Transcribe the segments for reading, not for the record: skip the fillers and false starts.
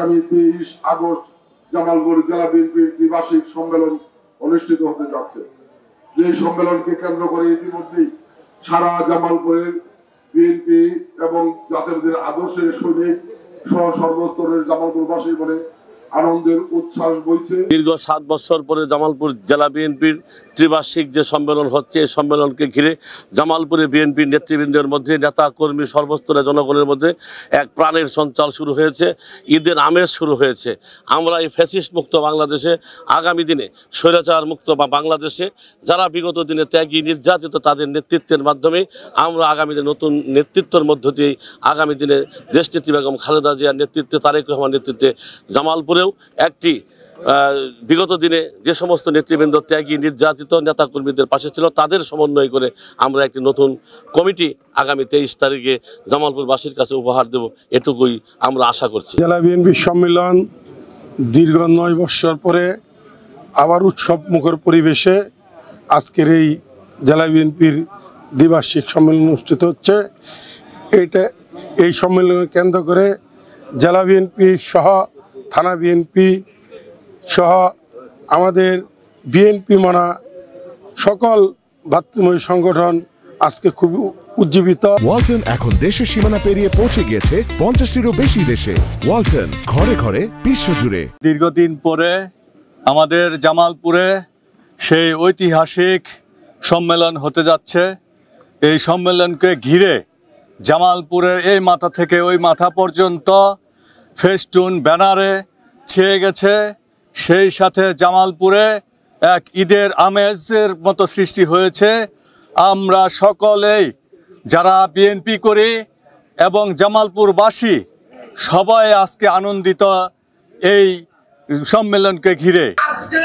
আগামী 23 আগস্ট জামালপুর জেলা বিএনপির দ্বিবার্ষিক সম্মেলন অনুষ্ঠিত হতে যাচ্ছে। যে সম্মেলনকে কেন্দ্র করে ইতিমধ্যেই সারা জামালপুরের বিএনপি এবং জাতীয় আদর্শের সৈনিক সহ সর্বস্তরের জামালপুরবাসীর মনে আনন্দের উচ্ছ্বাস বইছে। দীর্ঘ 7 বছর পরে জামালপুর জেলা বিএনপির ত্রিবার্ষিক যে সম্মেলন হচ্ছে, এই সম্মেলনকে ঘিরে জামালপুরে বিএনপির নেতৃবৃন্দের মধ্যে, নেতা কর্মী সর্বস্তরের জনগণের মধ্যে এক প্রাণের সঞ্চার শুরু হয়েছে, ঈদের আমেজ শুরু হয়েছে। আমরা এই ফ্যাসিস্ট মুক্ত বাংলাদেশে, আগামী দিনে স্বৈরাচার মুক্ত বা বাংলাদেশে যারা বিগত দিনে ত্যাগী নির্যাতিত, তাদের নেতৃত্বের মাধ্যমে আমরা আগামী দিনে নতুন নেতৃত্বের মধ্য দিয়ে আগামী দিনে দেশনেত্রী বেগম খালেদা জিয়ার নেতৃত্বে, তারেক রহমান নেতৃত্বে জামালপুরেও একটি বিগত দিনে যে সমস্ত নেতৃবৃন্দ ত্যাগী নির্যাতিত নেতাকর্মীদের পাশে ছিল, তাদের সমন্বয় করে আমরা একটি নতুন কমিটি আগামী 23 তারিখে জামালপুরবাসীর কাছে উপহার দেব, এটুকুই আমরা আশা করছি। জেলা বিএনপির সম্মেলন দীর্ঘ 9 বছর পরে আবার উৎসব মুখর পরিবেশে আজকের এই জেলা বিএনপির দ্বিবার্ষিক সম্মেলন অনুষ্ঠিত হচ্ছে। এই সম্মেলনকে কেন্দ্র করে জেলা বিএনপি সহ থানা বিএনপি সহ আমাদের বিএনপি মানা সকল ভাতৃময় সংগঠন আজকে খুব উজ্জীবিত। ওয়ালটন এখন দেশের সীমানা পেরিয়ে পৌঁছে গিয়েছে 50টিরও বেশি দেশে। ওয়ালটন, ঘরে ঘরে বিশ্বজুড়ে। দীর্ঘদিন পরে আমাদের জামালপুরে সেই ঐতিহাসিক সম্মেলন হতে যাচ্ছে। এই সম্মেলনকে ঘিরে জামালপুরের এই মাথা থেকে ওই মাথা পর্যন্ত ফেস্টুন ব্যানারে ছেয়ে গেছে। সেই সাথে জামালপুরে এক ঈদের আমেজের মতো সৃষ্টি হয়েছে। আমরা সকলেই যারা বিএনপি করি এবং জামালপুরবাসী সবাই আজকে আনন্দিত এই সম্মেলনকে ঘিরে। আজকে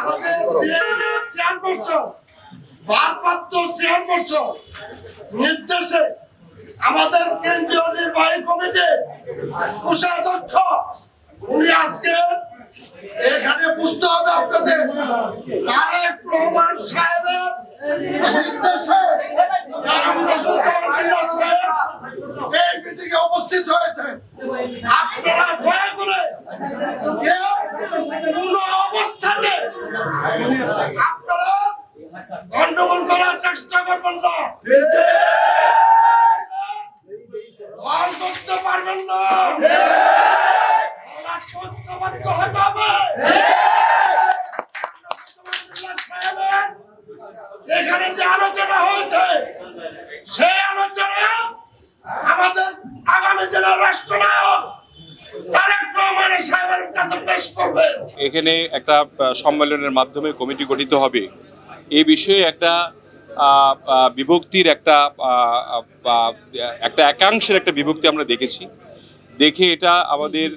আমাদের ভারপ্রাপ্ত চেয়ারপারসন নির্দেশে আমাদের কেন্দ্রীয় নির্বাহী কমিটির কোষাধ্যক্ষ উনি আজকে এখানে বুঝতে হবে আপনাদের তারেক রহমান সাহেবের নির্দেশে এই মিটিংয়ে উপস্থিত হয়েছে। আপনারা দয়া করে কোন অবস্থাতে আপনারা গন্ডগোল করার চেষ্টা করবেন না, করতে পারবেন না, এখানে যে আলোচনা হয়েছে সেই আলোচনা আমাদের আগামী দিনের রাষ্ট্রনায়ক তারেক রহমান সাহেবের কাছে পেশ করবে। এখানে একটা সম্মেলনের মাধ্যমে কমিটি গঠিত হবে, এই বিষয়ে একটা বিভক্তির একটা একাংশের একটা বিভক্তি আমরা দেখে এটা আমাদের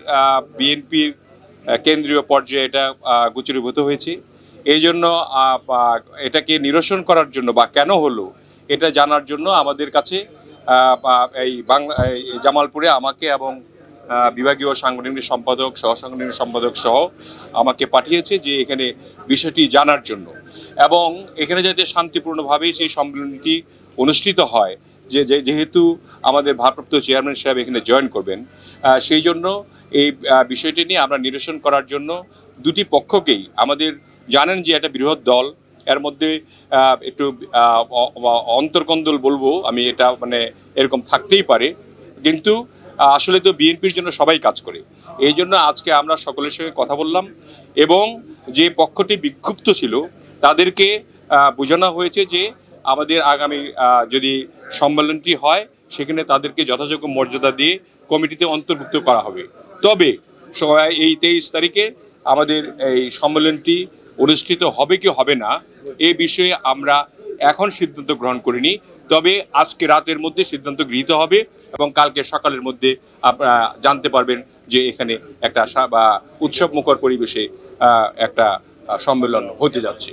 বিএনপির কেন্দ্রীয় পর্যায়ে এটা গোচরীভূত হয়েছে। এই জন্য এটাকে নিরসন করার জন্য বা কেন হলো এটা জানার জন্য আমাদের কাছে এই জামালপুরে আমাকে এবং বিভাগীয় সাংগঠনিক সম্পাদক, সহসাংগঠনিক সম্পাদক সহ আমাকে পাঠিয়েছে যে এখানে বিষয়টি জানার জন্য, এবং এখানে যাতে শান্তিপূর্ণভাবে সেই সম্মেলনটি অনুষ্ঠিত হয়, যেহেতু আমাদের ভারপ্রাপ্ত চেয়ারম্যান সাহেব এখানে জয়েন করবেন, সেই জন্য এই বিষয়টি নিয়ে আমরা নিরসন করার জন্য দুটি পক্ষকেই, আমাদের জানেন যে একটা বৃহৎ দল, এর মধ্যে একটু অন্তর্কন্দল বলবো আমি, এটা মানে এরকম থাকতেই পারে, কিন্তু আসলে তো বিএনপির জন্য সবাই কাজ করে। এই জন্য আজকে আমরা সকলের সঙ্গে কথা বললাম এবং যে পক্ষটি বিক্ষুব্ধ ছিল তাদেরকে বোঝানো হয়েছে যে আমাদের আগামী যদি সম্মেলনটি হয় সেখানে তাদেরকে যথাযোগ্য মর্যাদা দিয়ে কমিটিতে অন্তর্ভুক্ত করা হবে। তবে এই 23 তারিখে আমাদের এই সম্মেলনটি অনুষ্ঠিত হবে কি হবে না এই বিষয়ে আমরা এখন সিদ্ধান্ত গ্রহণ করিনি, তবে আজকে রাতের মধ্যে সিদ্ধান্ত গৃহীত হবে এবং কালকে সকালের মধ্যে আপনারা জানতে পারবেন যে এখানে একটা উৎসব মুখর পরিবেশে একটা সম্মেলন হতে যাচ্ছে।